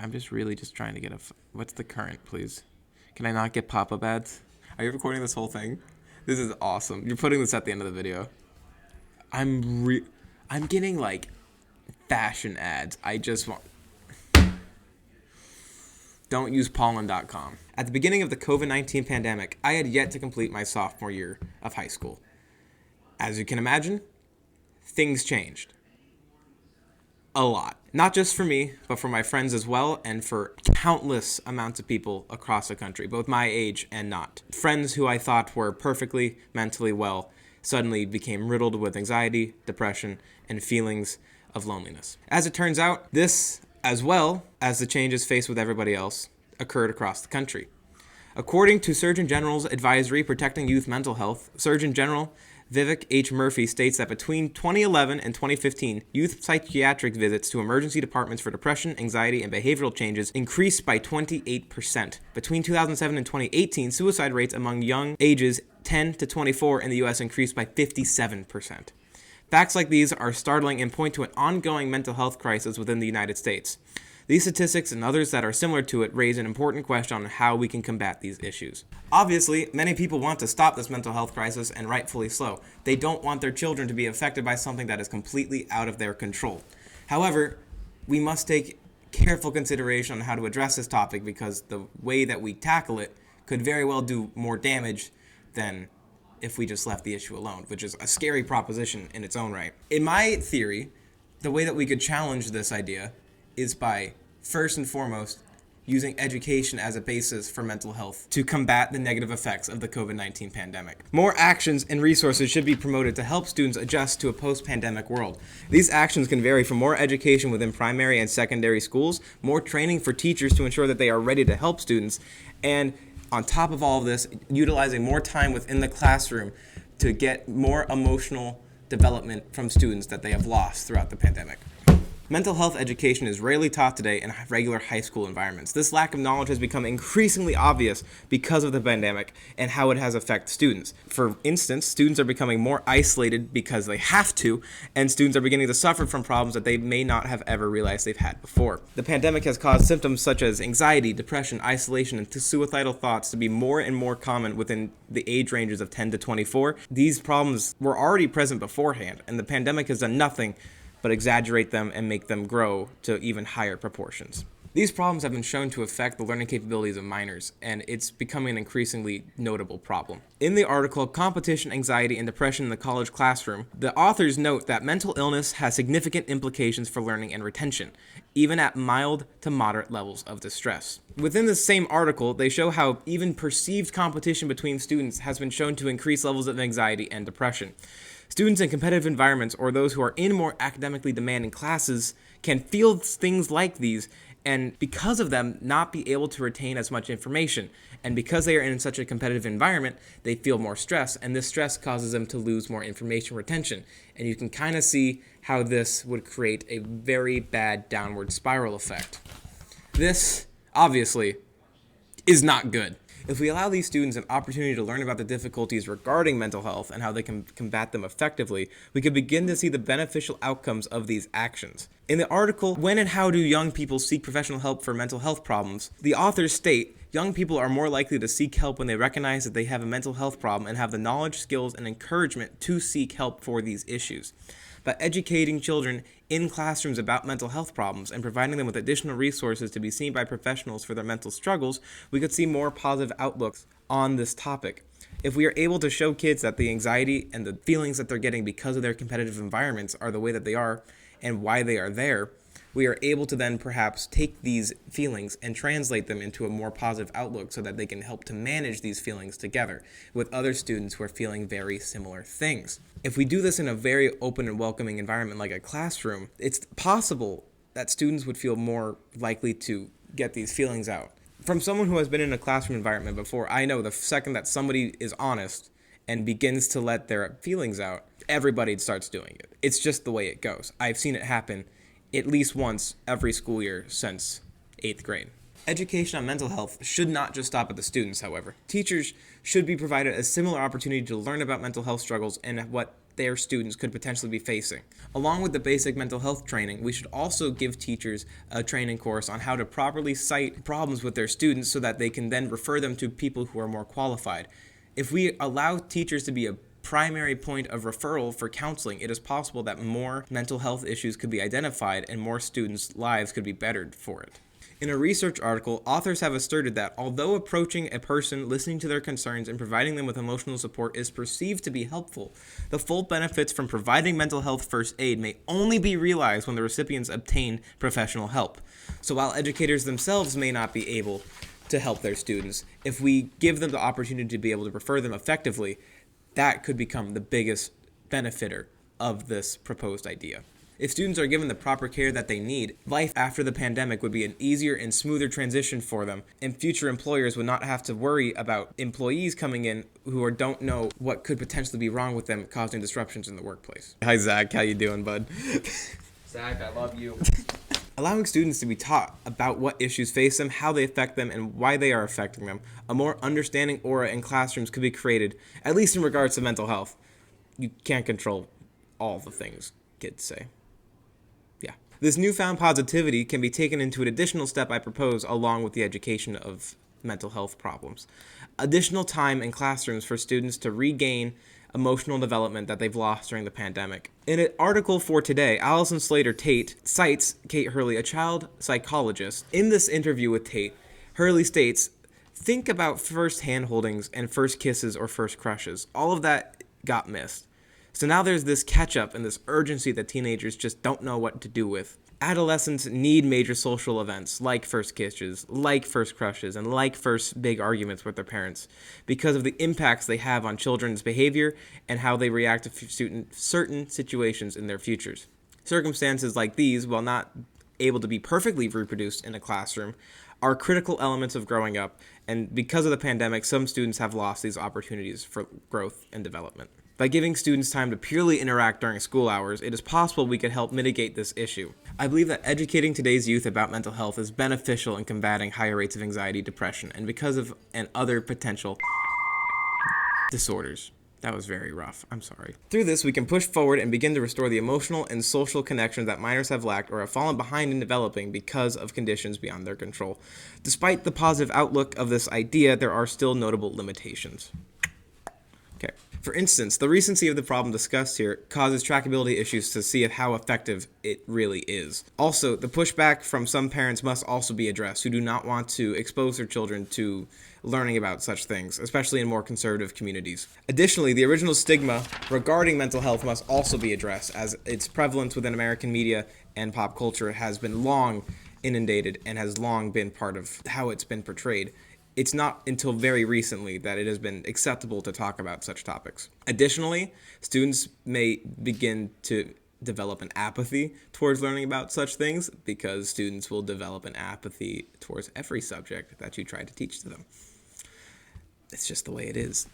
I'm just really just trying to get what's the current, please? Can I not get pop-up ads? Are you recording this whole thing? This is awesome. You're putting this at the end of the video. I'm getting like fashion ads. I just want. Don't use pollen.com. At the beginning of the COVID-19 pandemic, I had yet to complete my sophomore year of high school. As you can imagine, things changed. A lot. Not just for me, but for my friends as well, and for countless amounts of people across the country, both my age and not. Friends who I thought were perfectly mentally well suddenly became riddled with anxiety, depression, and feelings of loneliness. As it turns out, this, as well as the changes faced with everybody else, occurred across the country. According to Surgeon General's Advisory Protecting Youth Mental Health, Surgeon General Vivek H. Murphy states that between 2011 and 2015, youth psychiatric visits to emergency departments for depression, anxiety, and behavioral changes increased by 28%. Between 2007 and 2018, suicide rates among young ages 10 to 24 in the U.S. increased by 57%. Facts like these are startling and point to an ongoing mental health crisis within the United States. These statistics and others that are similar to it raise an important question on how we can combat these issues. Obviously, many people want to stop this mental health crisis, and rightfully so. They don't want their children to be affected by something that is completely out of their control. However, we must take careful consideration on how to address this topic, because the way that we tackle it could very well do more damage than if we just left the issue alone, which is a scary proposition in its own right. In my theory, the way that we could challenge this idea is by, first and foremost, using education as a basis for mental health to combat the negative effects of the COVID-19 pandemic. More actions and resources should be promoted to help students adjust to a post-pandemic world. These actions can vary from more education within primary and secondary schools, more training for teachers to ensure that they are ready to help students, and on top of all of this, utilizing more time within the classroom to get more emotional development from students that they have lost throughout the pandemic. Mental health education is rarely taught today in regular high school environments. This lack of knowledge has become increasingly obvious because of the pandemic and how it has affected students. For instance, students are becoming more isolated because they have to, and students are beginning to suffer from problems that they may not have ever realized they've had before. The pandemic has caused symptoms such as anxiety, depression, isolation, and suicidal thoughts to be more and more common within the age ranges of 10 to 24. These problems were already present beforehand, and the pandemic has done nothing but exaggerate them and make them grow to even higher proportions. These problems have been shown to affect the learning capabilities of minors, and it's becoming an increasingly notable problem. In the article, Competition, Anxiety, and Depression in the College Classroom, the authors note that mental illness has significant implications for learning and retention, even at mild to moderate levels of distress. Within the same article, they show how even perceived competition between students has been shown to increase levels of anxiety and depression. Students in competitive environments, or those who are in more academically demanding classes, can feel things like these, and because of them, not be able to retain as much information. And because they are in such a competitive environment, they feel more stress, and this stress causes them to lose more information retention. And you can kind of see how this would create a very bad downward spiral effect. This, obviously, is not good. If we allow these students an opportunity to learn about the difficulties regarding mental health and how they can combat them effectively, we could begin to see the beneficial outcomes of these actions. In the article, When and How Do Young People Seek Professional Help for Mental Health Problems, the authors state, young people are more likely to seek help when they recognize that they have a mental health problem and have the knowledge, skills, and encouragement to seek help for these issues. By educating children in classrooms about mental health problems and providing them with additional resources to be seen by professionals for their mental struggles, we could see more positive outlooks on this topic. If we are able to show kids that the anxiety and the feelings that they're getting because of their competitive environments are the way that they are and why they are there, we are able to then perhaps take these feelings and translate them into a more positive outlook so that they can help to manage these feelings together with other students who are feeling very similar things. If we do this in a very open and welcoming environment like a classroom, it's possible that students would feel more likely to get these feelings out. From someone who has been in a classroom environment before, I know the second that somebody is honest and begins to let their feelings out, everybody starts doing it. It's just the way it goes. I've seen it happen at least once every school year since 8th grade. Education on mental health should not just stop at the students, however. Teachers should be provided a similar opportunity to learn about mental health struggles and what their students could potentially be facing. Along with the basic mental health training, we should also give teachers a training course on how to properly cite problems with their students so that they can then refer them to people who are more qualified. If we allow teachers to be a primary point of referral for counseling, it is possible that more mental health issues could be identified and more students' lives could be bettered for it. In a research article, authors have asserted that although approaching a person, listening to their concerns, and providing them with emotional support is perceived to be helpful, the full benefits from providing mental health first aid may only be realized when the recipients obtain professional help. So while educators themselves may not be able to help their students, if we give them the opportunity to be able to refer them effectively, that could become the biggest benefiter of this proposed idea. If students are given the proper care that they need, life after the pandemic would be an easier and smoother transition for them, and future employers would not have to worry about employees coming in who don't know what could potentially be wrong with them, causing disruptions in the workplace. Hi, Zach. How you doing, bud? Zach, I love you. Allowing students to be taught about what issues face them, how they affect them, and why they are affecting them. A more understanding aura in classrooms could be created, at least in regards to mental health. You can't control all the things kids say. Yeah. This newfound positivity can be taken into an additional step I propose along with the education of mental health problems. Additional time in classrooms for students to regain emotional development that they've lost during the pandemic. In an article for today, Allison Slater Tate cites Kate Hurley, a child psychologist. In this interview with Tate, Hurley states, "Think about first hand-holdings and first kisses or first crushes. All of that got missed. So now there's this catch-up and this urgency that teenagers just don't know what to do with. Adolescents need major social events like first kisses, like first crushes, and like first big arguments with their parents because of the impacts they have on children's behavior and how they react to certain situations in their futures. Circumstances like these, while not able to be perfectly reproduced in a classroom, are critical elements of growing up, and because of the pandemic, some students have lost these opportunities for growth and development. By giving students time to purely interact during school hours, it is possible we could help mitigate this issue. I believe that educating today's youth about mental health is beneficial in combating higher rates of anxiety, depression, and other potential disorders. That was very rough. I'm sorry. Through this, we can push forward and begin to restore the emotional and social connections that minors have lacked or have fallen behind in developing because of conditions beyond their control. Despite the positive outlook of this idea, there are still notable limitations. Okay. For instance, the recency of the problem discussed here causes trackability issues to see how effective it really is. Also, the pushback from some parents must also be addressed who do not want to expose their children to learning about such things, especially in more conservative communities. Additionally, the original stigma regarding mental health must also be addressed, as its prevalence within American media and pop culture has been long inundated and has long been part of how it's been portrayed. It's not until very recently that it has been acceptable to talk about such topics. Additionally, students may begin to develop an apathy towards learning about such things because students will develop an apathy towards every subject that you try to teach to them. It's just the way it is.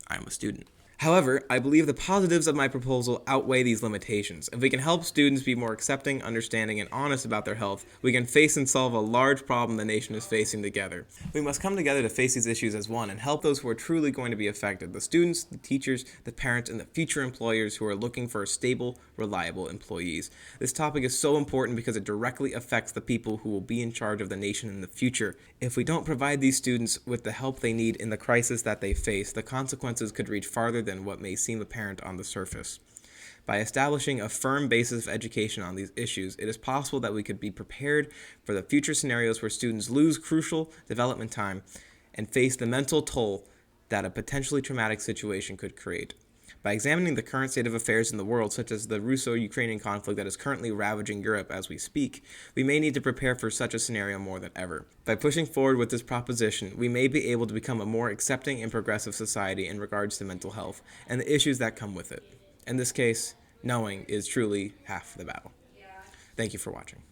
I'm a student. However, I believe the positives of my proposal outweigh these limitations. If we can help students be more accepting, understanding, and honest about their health, we can face and solve a large problem the nation is facing together. We must come together to face these issues as one and help those who are truly going to be affected, the students, the teachers, the parents, and the future employers who are looking for stable, reliable employees. This topic is so important because it directly affects the people who will be in charge of the nation in the future. If we don't provide these students with the help they need in the crisis that they face, the consequences could reach farther than what may seem apparent on the surface. By establishing a firm basis of education on these issues, it is possible that we could be prepared for the future scenarios where students lose crucial development time and face the mental toll that a potentially traumatic situation could create. By examining the current state of affairs in the world, such as the Russo-Ukrainian conflict that is currently ravaging Europe as we speak, we may need to prepare for such a scenario more than ever. By pushing forward with this proposition, we may be able to become a more accepting and progressive society in regards to mental health and the issues that come with it. In this case, knowing is truly half the battle. Thank you for watching.